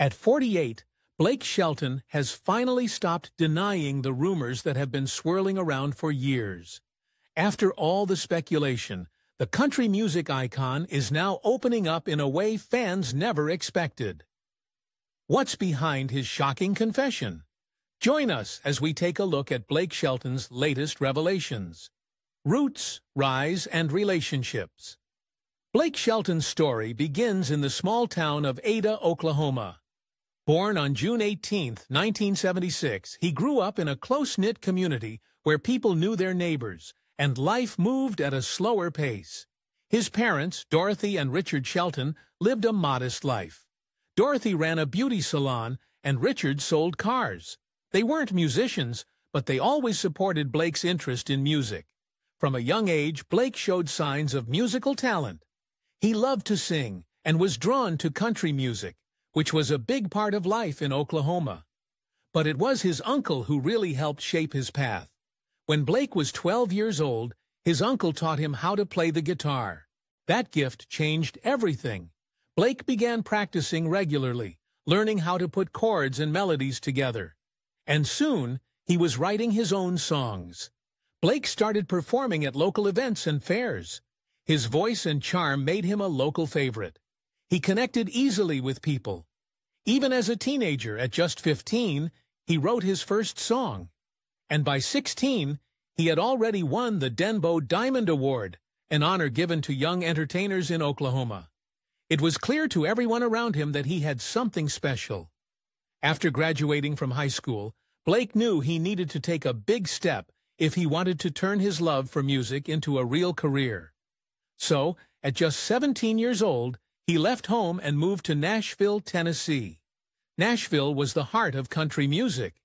At 48, Blake Shelton has finally stopped denying the rumors that have been swirling around for years. After all the speculation, the country music icon is now opening up in a way fans never expected. What's behind his shocking confession? Join us as we take a look at Blake Shelton's latest revelations. Roots, rise, and relationships. Blake Shelton's story begins in the small town of Ada, Oklahoma. Born on June 18, 1976, he grew up in a close-knit community where people knew their neighbors, and life moved at a slower pace. His parents, Dorothy and Richard Shelton, lived a modest life. Dorothy ran a beauty salon, and Richard sold cars. They weren't musicians, but they always supported Blake's interest in music. From a young age, Blake showed signs of musical talent. He loved to sing and was drawn to country music, which was a big part of life in Oklahoma. But it was his uncle who really helped shape his path. When Blake was 12 years old, his uncle taught him how to play the guitar. That gift changed everything. Blake began practicing regularly, learning how to put chords and melodies together. And soon, he was writing his own songs. Blake started performing at local events and fairs. His voice and charm made him a local favorite. He connected easily with people. Even as a teenager, at just 15, he wrote his first song. And by 16, he had already won the Denbo Diamond Award, an honor given to young entertainers in Oklahoma. It was clear to everyone around him that he had something special. After graduating from high school, Blake knew he needed to take a big step if he wanted to turn his love for music into a real career. So, at just 17 years old, he left home and moved to Nashville, Tennessee. Nashville was the heart of country music,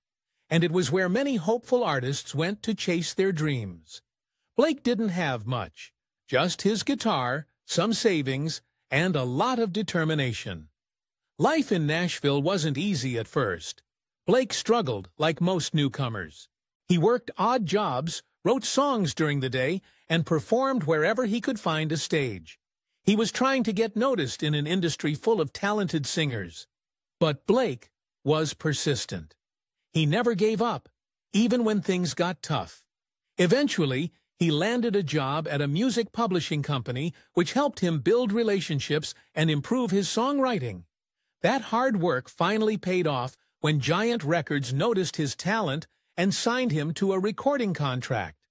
and it was where many hopeful artists went to chase their dreams. Blake didn't have much, just his guitar, some savings, and a lot of determination. Life in Nashville wasn't easy at first. Blake struggled like most newcomers. He worked odd jobs, wrote songs during the day, and performed wherever he could find a stage. He was trying to get noticed in an industry full of talented singers. But Blake was persistent. He never gave up, even when things got tough. Eventually, he landed a job at a music publishing company which helped him build relationships and improve his songwriting. That hard work finally paid off when Giant Records noticed his talent and signed him to a recording contract.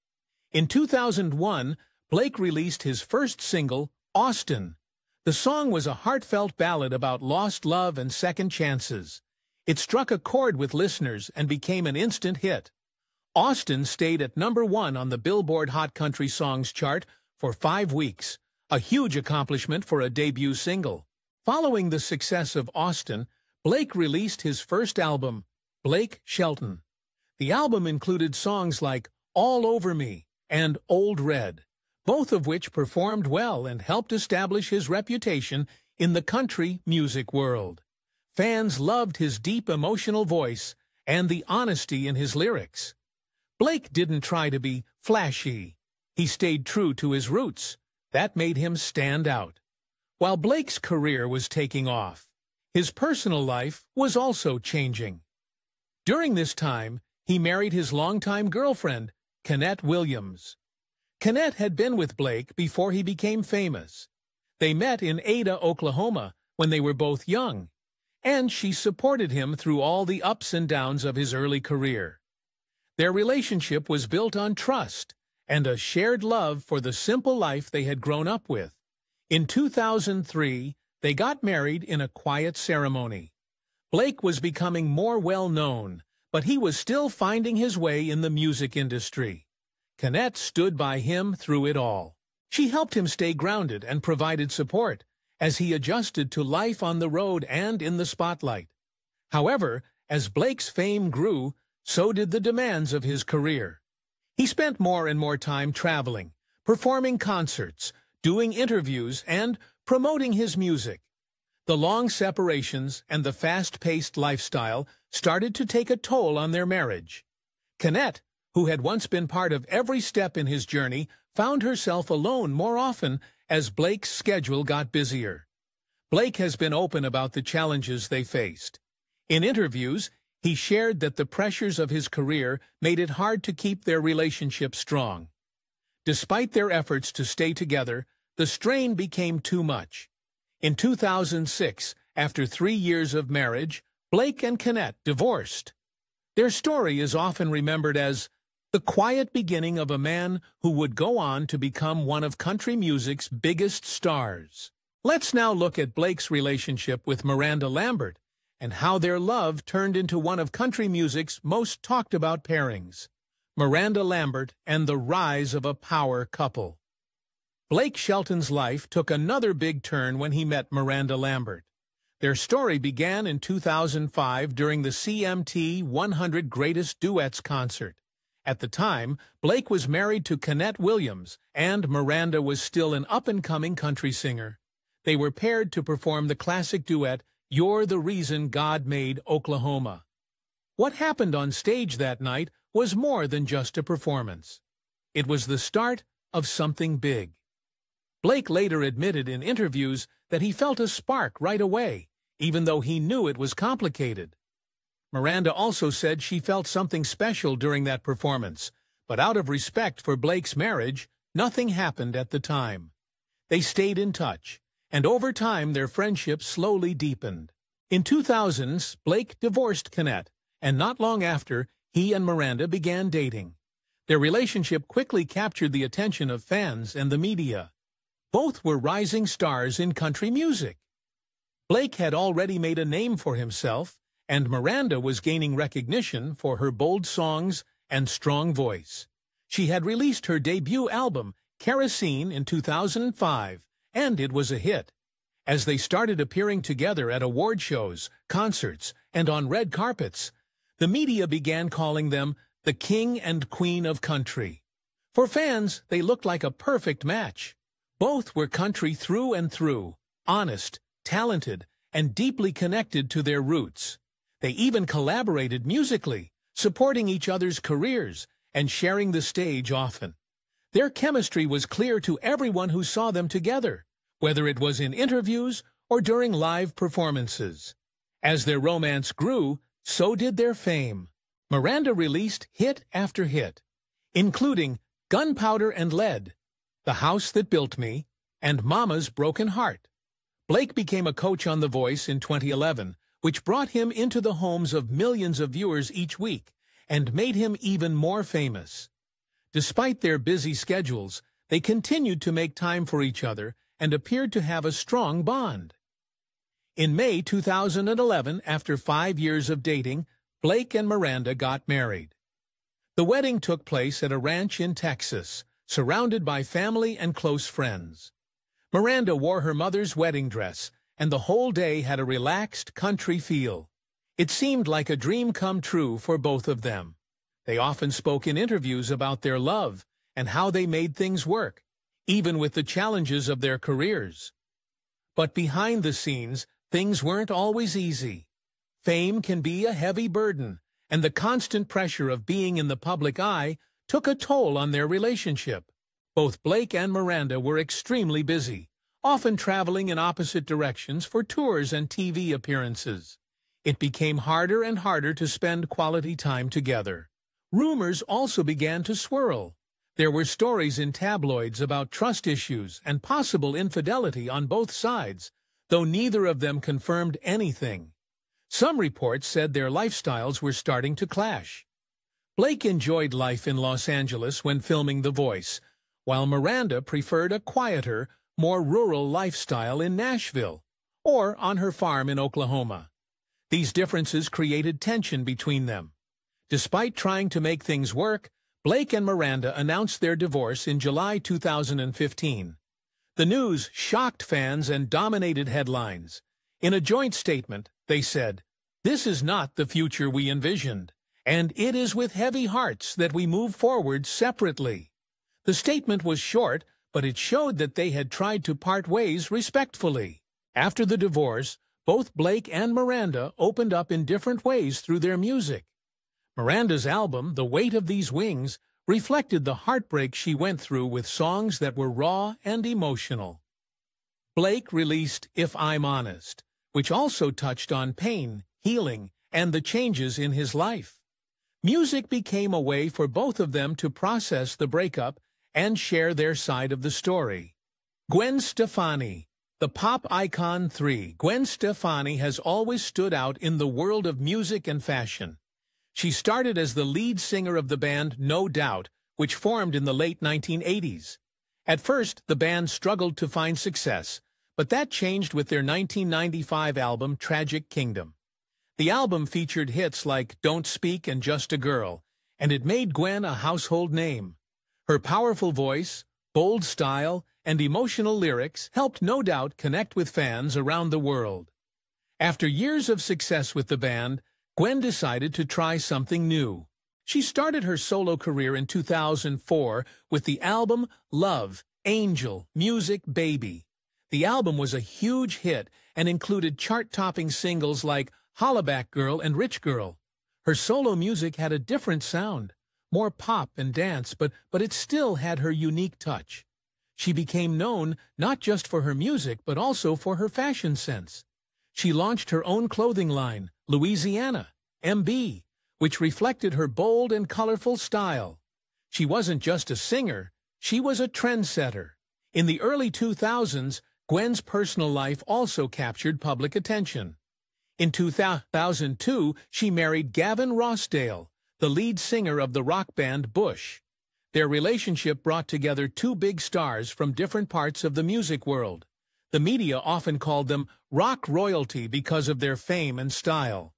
In 2001, Blake released his first single, Austin. The song was a heartfelt ballad about lost love and second chances. It struck a chord with listeners and became an instant hit. Austin stayed at #1 on the Billboard Hot Country Songs chart for 5 weeks, a huge accomplishment for a debut single. Following the success of Austin, Blake released his first album, Blake Shelton. The album included songs like All Over Me and Old Red, both of which performed well and helped establish his reputation in the country music world. Fans loved his deep emotional voice and the honesty in his lyrics. Blake didn't try to be flashy. He stayed true to his roots. That made him stand out. While Blake's career was taking off, his personal life was also changing. During this time, he married his longtime girlfriend, Kenneth Williams. Kenneth had been with Blake before he became famous. They met in Ada, Oklahoma, when they were both young, and she supported him through all the ups and downs of his early career. Their relationship was built on trust and a shared love for the simple life they had grown up with. In 2003, they got married in a quiet ceremony. Blake was becoming more well-known, but he was still finding his way in the music industry. Kenneth stood by him through it all. She helped him stay grounded and provided support as he adjusted to life on the road and in the spotlight. However, as Blake's fame grew, so did the demands of his career. He spent more and more time traveling, performing concerts, doing interviews, and promoting his music. The long separations and the fast-paced lifestyle started to take a toll on their marriage. Kenneth, who had once been part of every step in his journey, found herself alone more often as Blake's schedule got busier. Blake has been open about the challenges they faced. In interviews, he shared that the pressures of his career made it hard to keep their relationship strong. Despite their efforts to stay together, the strain became too much. In 2006, after 3 years of marriage, Blake and Kenneth divorced. Their story is often remembered as the quiet beginning of a man who would go on to become one of country music's biggest stars. Let's now look at Blake's relationship with Miranda Lambert and how their love turned into one of country music's most talked about pairings. Miranda Lambert and the rise of a power couple. Blake Shelton's life took another big turn when he met Miranda Lambert. Their story began in 2005 during the CMT 100 Greatest Duets concert. At the time, Blake was married to Kenneth Williams, and Miranda was still an up-and-coming country singer. They were paired to perform the classic duet, "You're the Reason God Made Oklahoma." What happened on stage that night was more than just a performance. It was the start of something big. Blake later admitted in interviews that he felt a spark right away, even though he knew it was complicated. Miranda also said she felt something special during that performance, but out of respect for Blake's marriage, nothing happened at the time. They stayed in touch, and over time their friendship slowly deepened. In 2000s, Blake divorced Kenneth, and not long after, he and Miranda began dating. Their relationship quickly captured the attention of fans and the media. Both were rising stars in country music. Blake had already made a name for himself, and Miranda was gaining recognition for her bold songs and strong voice. She had released her debut album, Kerosene, in 2005, and it was a hit. As they started appearing together at award shows, concerts, and on red carpets, the media began calling them the King and Queen of Country. For fans, they looked like a perfect match. Both were country through and through, honest, talented, and deeply connected to their roots. They even collaborated musically, supporting each other's careers and sharing the stage often. Their chemistry was clear to everyone who saw them together, whether it was in interviews or during live performances. As their romance grew, so did their fame. Miranda released hit after hit, including Gunpowder and Lead, The House That Built Me, and Mama's Broken Heart. Blake became a coach on The Voice in 2011, which brought him into the homes of millions of viewers each week and made him even more famous. Despite their busy schedules, they continued to make time for each other and appeared to have a strong bond. In May 2011, after 5 years of dating, Blake and Miranda got married. The wedding took place at a ranch in Texas, surrounded by family and close friends. Miranda wore her mother's wedding dress, and the whole day had a relaxed country feel. It seemed like a dream come true for both of them. They often spoke in interviews about their love and how they made things work, even with the challenges of their careers. But behind the scenes, things weren't always easy. Fame can be a heavy burden, and the constant pressure of being in the public eye took a toll on their relationship. Both Blake and Miranda were extremely busy, often traveling in opposite directions for tours and TV appearances. It became harder and harder to spend quality time together. Rumors also began to swirl. There were stories in tabloids about trust issues and possible infidelity on both sides, though neither of them confirmed anything. Some reports said their lifestyles were starting to clash. Blake enjoyed life in Los Angeles when filming The Voice, while Miranda preferred a quieter, more rural lifestyle in Nashville or on her farm in Oklahoma. These differences created tension between them. Despite trying to make things work, Blake and Miranda announced their divorce in July 2015. The news shocked fans and dominated headlines. In a joint statement, they said, "This is not the future we envisioned, and it is with heavy hearts that we move forward separately." The statement was short, but it showed that they had tried to part ways respectfully. After the divorce, both Blake and Miranda opened up in different ways through their music. Miranda's album, The Weight of These Wings, reflected the heartbreak she went through with songs that were raw and emotional. Blake released If I'm Honest, which also touched on pain, healing, and the changes in his life. Music became a way for both of them to process the breakup and share their side of the story. Gwen Stefani, the pop icon 3. Gwen Stefani has always stood out in the world of music and fashion. She started as the lead singer of the band No Doubt, which formed in the late 1980s. At first, the band struggled to find success, but that changed with their 1995 album Tragic Kingdom. The album featured hits like Don't Speak and Just a Girl, and it made Gwen a household name. Her powerful voice, bold style, and emotional lyrics helped No Doubt connect with fans around the world. After years of success with the band, Gwen decided to try something new. She started her solo career in 2004 with the album Love, Angel, Music, Baby. The album was a huge hit and included chart-topping singles like Hollaback Girl and Rich Girl. Her solo music had a different sound, more pop and dance, but it still had her unique touch. She became known not just for her music, but also for her fashion sense. She launched her own clothing line, Louisiana, MB, which reflected her bold and colorful style. She wasn't just a singer, she was a trendsetter. In the early 2000s, Gwen's personal life also captured public attention. In 2002, she married Gavin Rossdale, the lead singer of the rock band Bush. Their relationship brought together two big stars from different parts of the music world. The media often called them rock royalty because of their fame and style.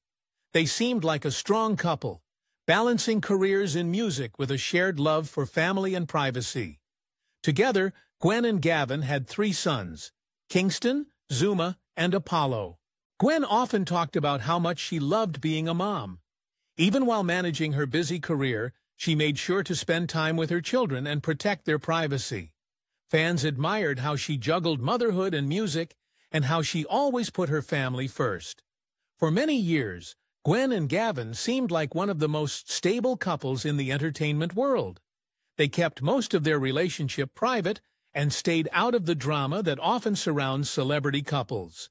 They seemed like a strong couple, balancing careers in music with a shared love for family and privacy. Together, Gwen and Gavin had 3 sons, Kingston, Zuma, and Apollo. Gwen often talked about how much she loved being a mom. Even while managing her busy career, she made sure to spend time with her children and protect their privacy. Fans admired how she juggled motherhood and music, and how she always put her family first. For many years, Gwen and Gavin seemed like one of the most stable couples in the entertainment world. They kept most of their relationship private and stayed out of the drama that often surrounds celebrity couples.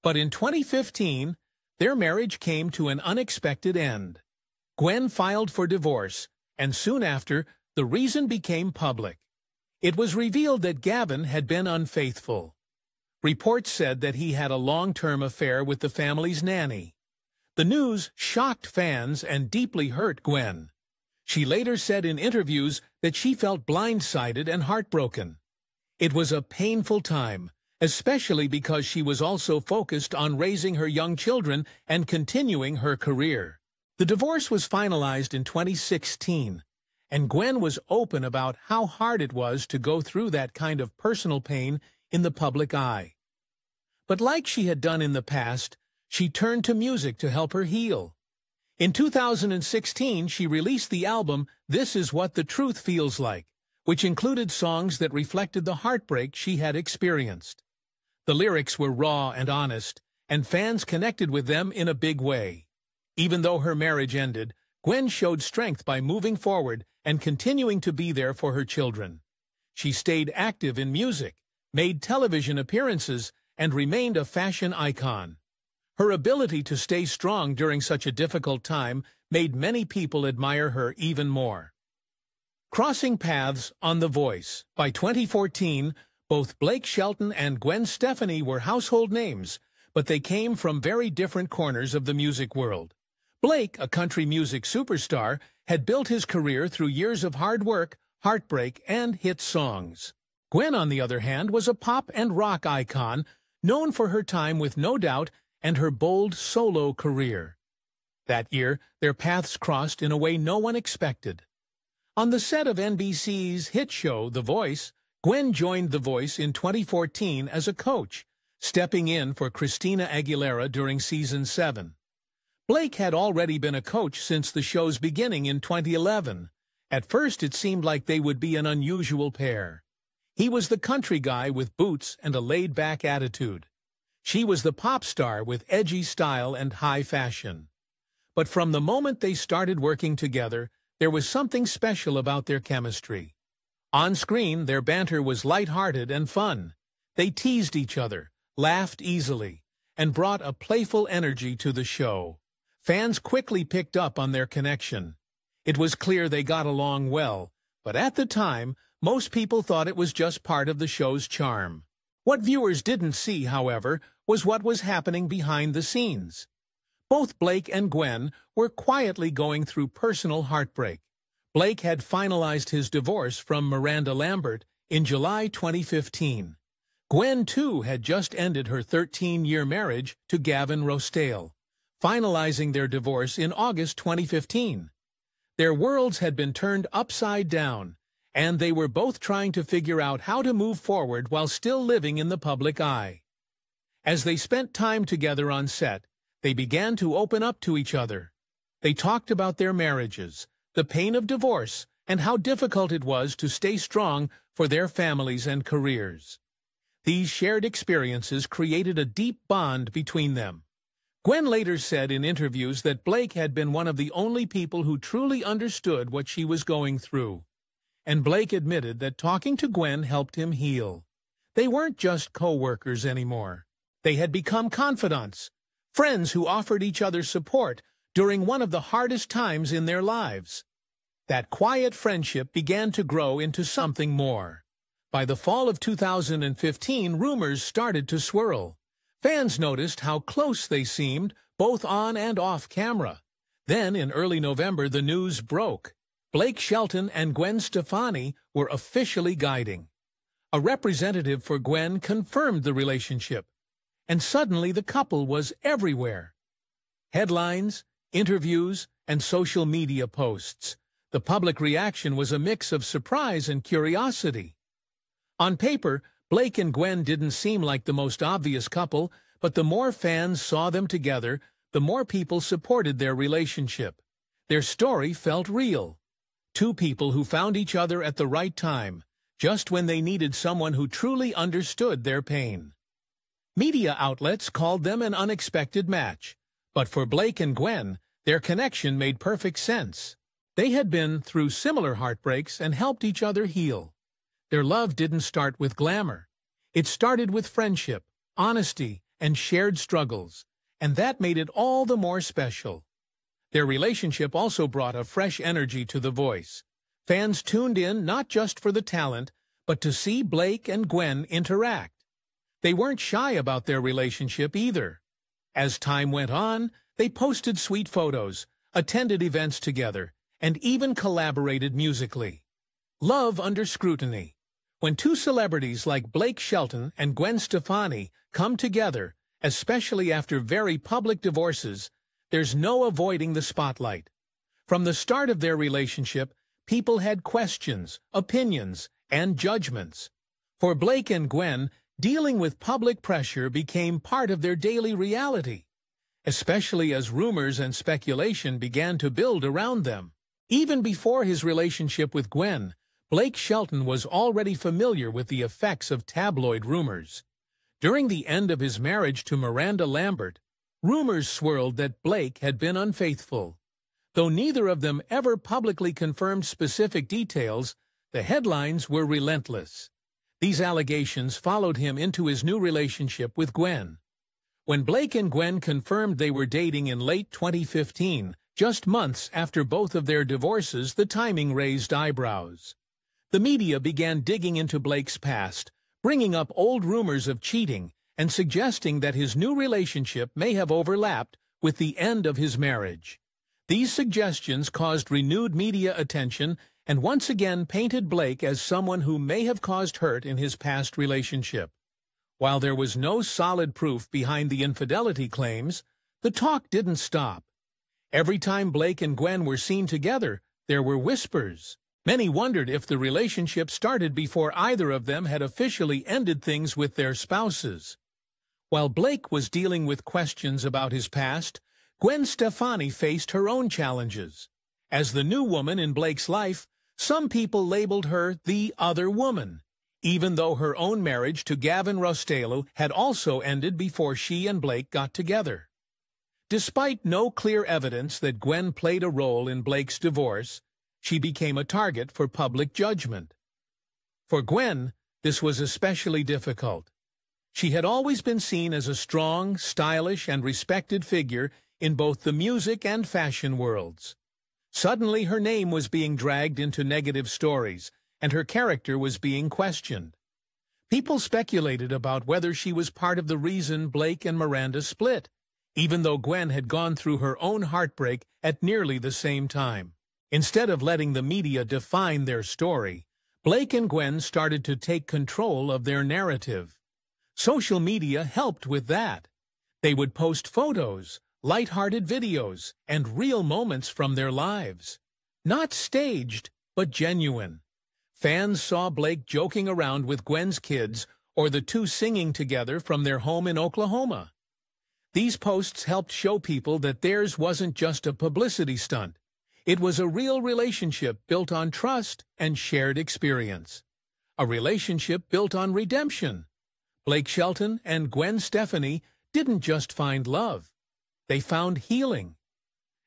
But in 2015, their marriage came to an unexpected end. Gwen filed for divorce, and soon after, the reason became public. It was revealed that Gavin had been unfaithful. Reports said that he had a long-term affair with the family's nanny. The news shocked fans and deeply hurt Gwen. She later said in interviews that she felt blindsided and heartbroken. It was a painful time, especially because she was also focused on raising her young children and continuing her career. The divorce was finalized in 2016, and Gwen was open about how hard it was to go through that kind of personal pain in the public eye. But like she had done in the past, she turned to music to help her heal. In 2016, she released the album This Is What the Truth Feels Like, which included songs that reflected the heartbreak she had experienced. The lyrics were raw and honest, and fans connected with them in a big way. Even though her marriage ended, Gwen showed strength by moving forward and continuing to be there for her children. She stayed active in music, made television appearances, and remained a fashion icon. Her ability to stay strong during such a difficult time made many people admire her even more. Crossing paths on The Voice. By 2014, both Blake Shelton and Gwen Stefani were household names, but they came from very different corners of the music world. Blake, a country music superstar, had built his career through years of hard work, heartbreak, and hit songs. Gwen, on the other hand, was a pop and rock icon, known for her time with No Doubt and her bold solo career. That year, their paths crossed in a way no one expected. On the set of NBC's hit show, The Voice, Gwen joined The Voice in 2014 as a coach, stepping in for Christina Aguilera during Season 7. Blake had already been a coach since the show's beginning in 2011. At first, it seemed like they would be an unusual pair. He was the country guy with boots and a laid-back attitude. She was the pop star with edgy style and high fashion. But from the moment they started working together, there was something special about their chemistry. On screen, their banter was light-hearted and fun. They teased each other, laughed easily, and brought a playful energy to the show. Fans quickly picked up on their connection. It was clear they got along well, but at the time, most people thought it was just part of the show's charm. What viewers didn't see, however, was what was happening behind the scenes. Both Blake and Gwen were quietly going through personal heartbreak. Blake had finalized his divorce from Miranda Lambert in July 2015. Gwen, too, had just ended her 13-year marriage to Gavin Rossdale, finalizing their divorce in August 2015. Their worlds had been turned upside down, and they were both trying to figure out how to move forward while still living in the public eye. As they spent time together on set, they began to open up to each other. They talked about their marriages, the pain of divorce, and how difficult it was to stay strong for their families and careers. These shared experiences created a deep bond between them. Gwen later said in interviews that Blake had been one of the only people who truly understood what she was going through. And Blake admitted that talking to Gwen helped him heal. They weren't just co-workers anymore. They had become confidants, friends who offered each other support during one of the hardest times in their lives. That quiet friendship began to grow into something more. By the fall of 2015, rumors started to swirl. Fans noticed how close they seemed, both on and off camera. Then, in early November, the news broke. Blake Shelton and Gwen Stefani were officially guiding. A representative for Gwen confirmed the relationship, and suddenly the couple was everywhere. Headlines, interviews, and social media posts. The public reaction was a mix of surprise and curiosity. On paper, Blake and Gwen didn't seem like the most obvious couple, but the more fans saw them together, the more people supported their relationship. Their story felt real. Two people who found each other at the right time, just when they needed someone who truly understood their pain. Media outlets called them an unexpected match, but for Blake and Gwen, their connection made perfect sense. They had been through similar heartbreaks and helped each other heal. Their love didn't start with glamour. It started with friendship, honesty, and shared struggles, and that made it all the more special. Their relationship also brought a fresh energy to The Voice. Fans tuned in not just for the talent, but to see Blake and Gwen interact. They weren't shy about their relationship either. As time went on, they posted sweet photos, attended events together, and even collaborated musically. Love under scrutiny. When two celebrities like Blake Shelton and Gwen Stefani come together, especially after very public divorces, there's no avoiding the spotlight. From the start of their relationship, people had questions, opinions, and judgments. For Blake and Gwen, dealing with public pressure became part of their daily reality, especially as rumors and speculation began to build around them. Even before his relationship with Gwen, Blake Shelton was already familiar with the effects of tabloid rumors. During the end of his marriage to Miranda Lambert, rumors swirled that Blake had been unfaithful. Though neither of them ever publicly confirmed specific details, the headlines were relentless. These allegations followed him into his new relationship with Gwen. When Blake and Gwen confirmed they were dating in late 2015, just months after both of their divorces, the timing raised eyebrows. The media began digging into Blake's past, bringing up old rumors of cheating and suggesting that his new relationship may have overlapped with the end of his marriage. These suggestions caused renewed media attention and once again painted Blake as someone who may have caused hurt in his past relationship. While there was no solid proof behind the infidelity claims, the talk didn't stop. Every time Blake and Gwen were seen together, there were whispers. Many wondered if the relationship started before either of them had officially ended things with their spouses. While Blake was dealing with questions about his past, Gwen Stefani faced her own challenges. As the new woman in Blake's life, some people labeled her the other woman, even though her own marriage to Gavin Rossdale had also ended before she and Blake got together. Despite no clear evidence that Gwen played a role in Blake's divorce, she became a target for public judgment. For Gwen, this was especially difficult. She had always been seen as a strong, stylish, and respected figure in both the music and fashion worlds. Suddenly her name was being dragged into negative stories, and her character was being questioned. People speculated about whether she was part of the reason Blake and Miranda split, even though Gwen had gone through her own heartbreak at nearly the same time. Instead of letting the media define their story, Blake and Gwen started to take control of their narrative. Social media helped with that. They would post photos, light-hearted videos, and real moments from their lives. Not staged, but genuine. Fans saw Blake joking around with Gwen's kids or the two singing together from their home in Oklahoma. These posts helped show people that theirs wasn't just a publicity stunt. It was a real relationship built on trust and shared experience. A relationship built on redemption. Blake Shelton and Gwen Stefani didn't just find love. They found healing.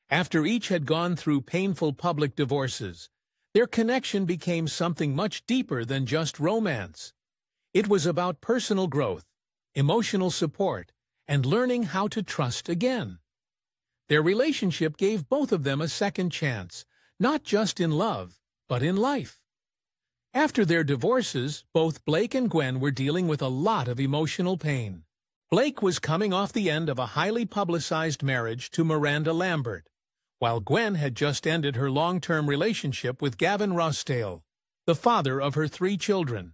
After each had gone through painful public divorces, their connection became something much deeper than just romance. It was about personal growth, emotional support, and learning how to trust again. Their relationship gave both of them a second chance, not just in love, but in life. After their divorces, both Blake and Gwen were dealing with a lot of emotional pain. Blake was coming off the end of a highly publicized marriage to Miranda Lambert, while Gwen had just ended her long-term relationship with Gavin Rossdale, the father of her 3 children.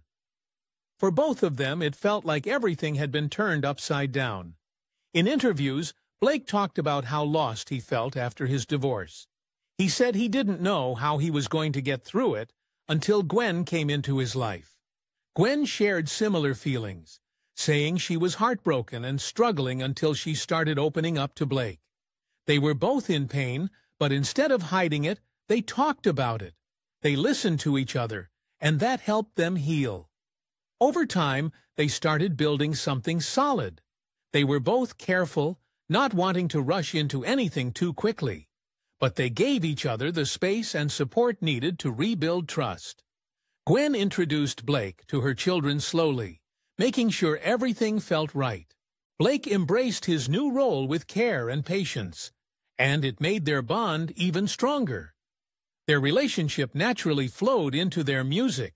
For both of them, it felt like everything had been turned upside down. In interviews, Blake talked about how lost he felt after his divorce. He said he didn't know how he was going to get through it until Gwen came into his life. Gwen shared similar feelings, saying she was heartbroken and struggling until she started opening up to Blake. They were both in pain, but instead of hiding it, they talked about it. They listened to each other, and that helped them heal. Over time, they started building something solid. They were both careful, not wanting to rush into anything too quickly, but they gave each other the space and support needed to rebuild trust. Gwen introduced Blake to her children slowly, making sure everything felt right. Blake embraced his new role with care and patience, and it made their bond even stronger. Their relationship naturally flowed into their music.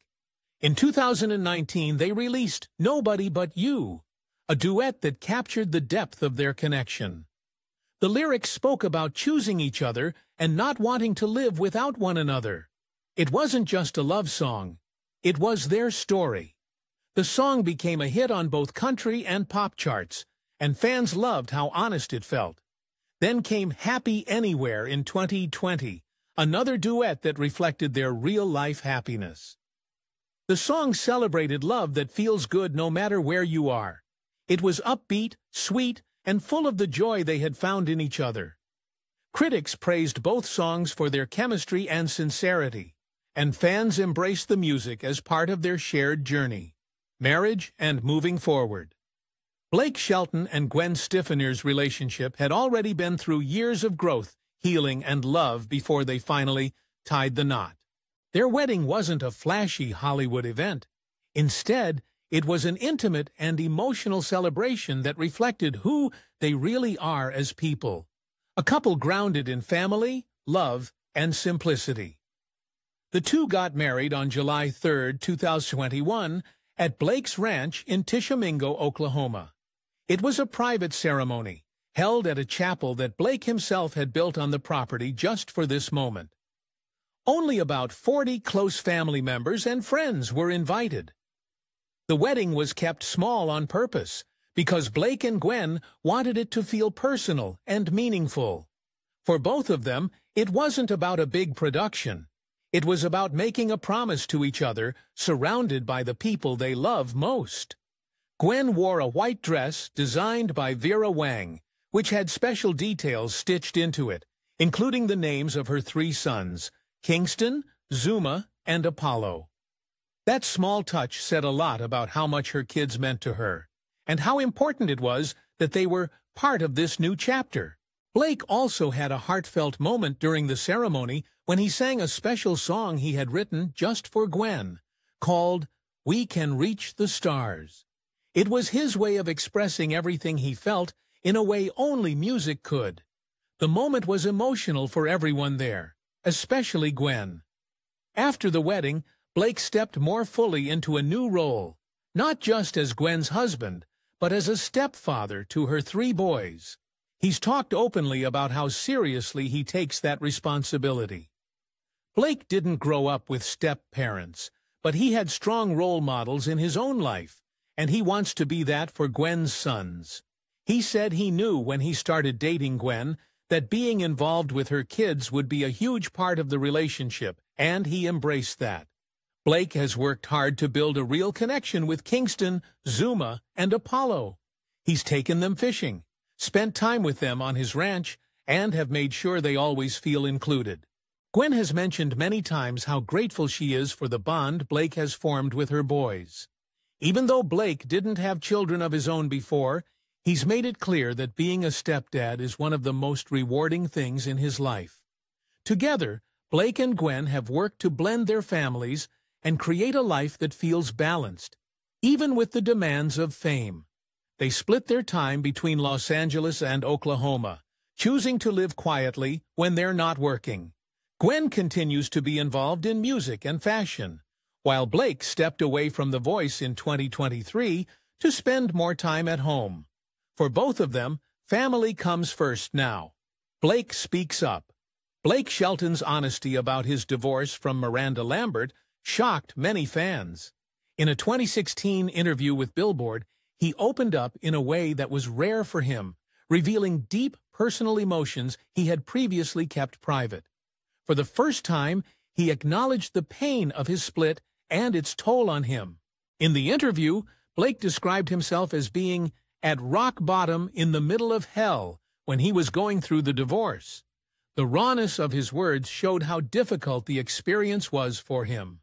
In 2019, they released Nobody But You, a duet that captured the depth of their connection. The lyrics spoke about choosing each other and not wanting to live without one another. It wasn't just a love song. It was their story. The song became a hit on both country and pop charts, and fans loved how honest it felt. Then came Happy Anywhere in 2020, another duet that reflected their real-life happiness. The song celebrated love that feels good no matter where you are. It was upbeat, sweet, and full of the joy they had found in each other. Critics praised both songs for their chemistry and sincerity, and fans embraced the music as part of their shared journey, marriage and moving forward. Blake Shelton and Gwen Stefani's relationship had already been through years of growth, healing, and love before they finally tied the knot. Their wedding wasn't a flashy Hollywood event. Instead, it was an intimate and emotional celebration that reflected who they really are as people. A couple grounded in family, love, and simplicity. The two got married on July 3, 2021, at Blake's Ranch in Tishomingo, Oklahoma. It was a private ceremony, held at a chapel that Blake himself had built on the property just for this moment. Only about 40 close family members and friends were invited. The wedding was kept small on purpose, because Blake and Gwen wanted it to feel personal and meaningful. For both of them, it wasn't about a big production. It was about making a promise to each other, surrounded by the people they love most. Gwen wore a white dress designed by Vera Wang, which had special details stitched into it, including the names of her 3 sons, Kingston, Zuma, and Apollo. That small touch said a lot about how much her kids meant to her, and how important it was that they were part of this new chapter. Blake also had a heartfelt moment during the ceremony when he sang a special song he had written just for Gwen, called We Can Reach the Stars. It was his way of expressing everything he felt in a way only music could. The moment was emotional for everyone there, especially Gwen. After the wedding, Blake stepped more fully into a new role, not just as Gwen's husband, but as a stepfather to her 3 boys. He's talked openly about how seriously he takes that responsibility. Blake didn't grow up with step-parents, but he had strong role models in his own life, and he wants to be that for Gwen's sons. He said he knew when he started dating Gwen that being involved with her kids would be a huge part of the relationship, and he embraced that. Blake has worked hard to build a real connection with Kingston, Zuma, and Apollo. He's taken them fishing, spent time with them on his ranch, and have made sure they always feel included. Gwen has mentioned many times how grateful she is for the bond Blake has formed with her boys. Even though Blake didn't have children of his own before, he's made it clear that being a stepdad is one of the most rewarding things in his life. Together, Blake and Gwen have worked to blend their families and create a life that feels balanced, even with the demands of fame. They split their time between Los Angeles and Oklahoma, choosing to live quietly when they're not working. Gwen continues to be involved in music and fashion, while Blake stepped away from The Voice in 2023 to spend more time at home. For both of them, family comes first now. Blake speaks up. Blake Shelton's honesty about his divorce from Miranda Lambert shocked many fans. In a 2016 interview with Billboard, he opened up in a way that was rare for him, revealing deep personal emotions he had previously kept private. For the first time, he acknowledged the pain of his split and its toll on him. In the interview, Blake described himself as being at rock bottom in the middle of hell when he was going through the divorce. The rawness of his words showed how difficult the experience was for him.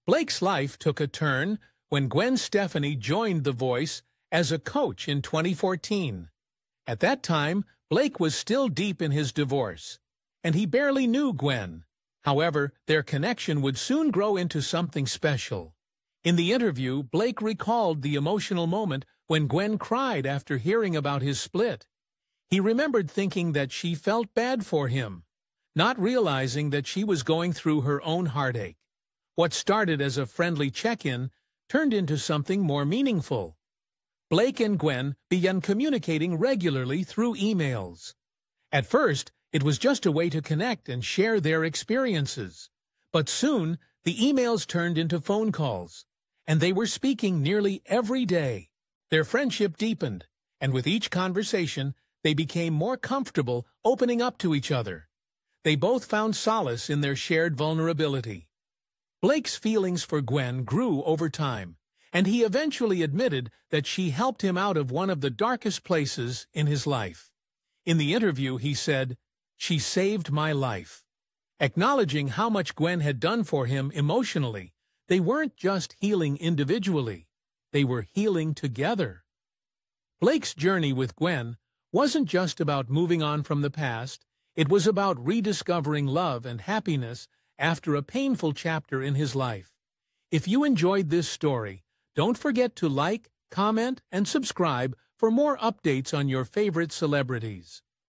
Blake's life took a turn when Gwen Stefani joined The Voice as a coach in 2014. At that time, Blake was still deep in his divorce, and he barely knew Gwen. However, their connection would soon grow into something special. In the interview, Blake recalled the emotional moment when Gwen cried after hearing about his split. He remembered thinking that she felt bad for him, not realizing that she was going through her own heartache. What started as a friendly check-in turned into something more meaningful. Blake and Gwen began communicating regularly through emails. At first, it was just a way to connect and share their experiences. But soon, the emails turned into phone calls, and they were speaking nearly every day. Their friendship deepened, and with each conversation, they became more comfortable opening up to each other. They both found solace in their shared vulnerability. Blake's feelings for Gwen grew over time, and he eventually admitted that she helped him out of one of the darkest places in his life. In the interview, he said, "She saved my life." Acknowledging how much Gwen had done for him emotionally, they weren't just healing individually, they were healing together. Blake's journey with Gwen wasn't just about moving on from the past, it was about rediscovering love and happiness after a painful chapter in his life. If you enjoyed this story, don't forget to like, comment, and subscribe for more updates on your favorite celebrities.